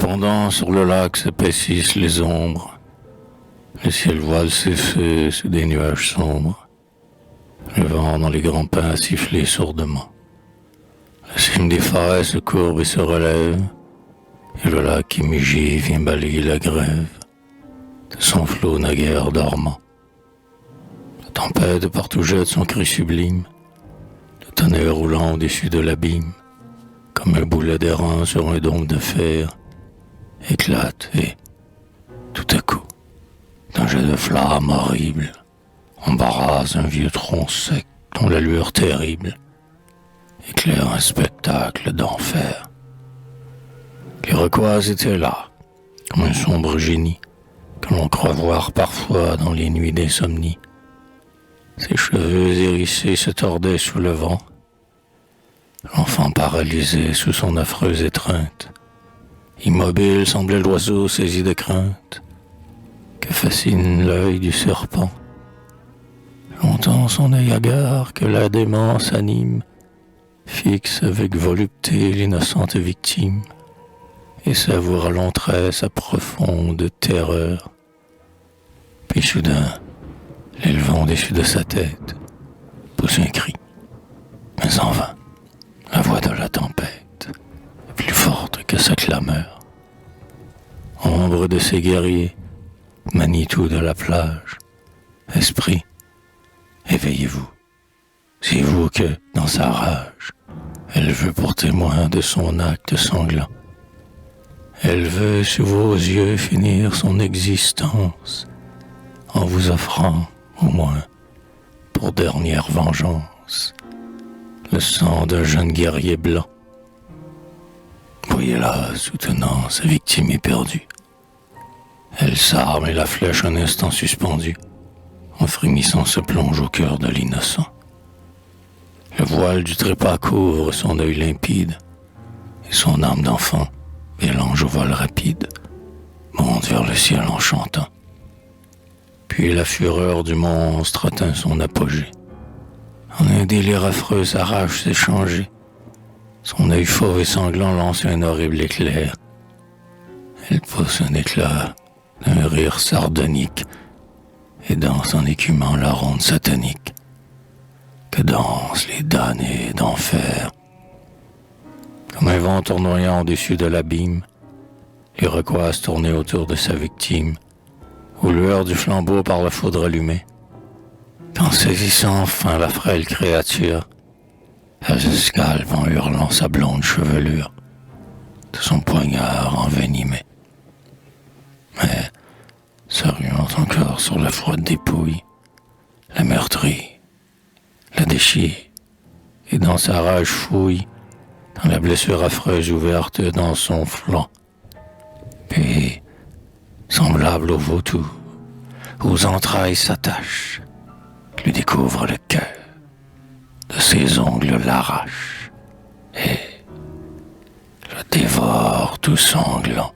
Cependant, sur le lac s'épaississent les ombres. Le ciel voile ses feux sous des nuages sombres. Le vent dans les grands pins a sifflé sourdement. La cime des forêts se courbe et se relève, et le lac qui mugit vient balayer la grève de son flot naguère dormant. La tempête partout jette son cri sublime, le tonnerre roulant au-dessus de l'abîme, comme un boulet d'airain sur un dôme de fer, éclate et, tout à coup, d'un jet de flamme horrible, embarrasse un vieux tronc sec dont la lueur terrible éclaire un spectacle d'enfer. L'Iroquois était là, comme un sombre génie que l'on croit voir parfois dans les nuits d'insomnie. Ses cheveux hérissés se tordaient sous le vent. L'enfant paralysé sous son affreuse étreinte, immobile semblait l'oiseau saisi de crainte que fascine l'œil du serpent. Longtemps son œil hagard que la démence anime fixe avec volupté l'innocente victime et savoure à l'entrée sa profonde terreur. Puis soudain, l'élevant au-dessus de sa tête, pousse un cri, mais en vain. La voix de la tempête est plus forte que sa clameur. Ombre de ses guerriers, Manitou de la plage, esprit, éveillez-vous. C'est vous que, dans sa rage, elle veut pour témoin de son acte sanglant. Elle veut sous vos yeux finir son existence en vous offrant, au moins, pour dernière vengeance, le sang d'un jeune guerrier blanc. Voyez-la soutenant sa victime éperdue. Elle s'arme et la flèche un instant suspendue, en frémissant se plonge au cœur de l'innocent. Le voile du trépas couvre son œil limpide, et son âme d'enfant, mélange au vol rapide, monte vers le ciel en chantant. Puis la fureur du monstre atteint son apogée. En un délire affreux, sa rage s'est changée. Son œil fauve et sanglant lance un horrible éclair. Elle pousse un éclat d'un rire sardonique et danse en écumant la ronde satanique que dansent les damnés d'enfer. Comme un vent tournoyant au-dessus de l'abîme, l'Iroquois tournait autour de sa victime, aux lueurs du flambeau par la foudre allumée. En saisissant enfin la frêle créature, elle escalve en hurlant sa blonde chevelure de son poignard envenimé. Mais, se ruant encore sur la froide dépouille, la meurtrit, la déchire, et dans sa rage fouille dans la blessure affreuse ouverte dans son flanc. Puis, semblable au vautour, aux entrailles s'attache, lui découvre le cœur, de ses ongles l'arrache, et le dévore tout sanglant.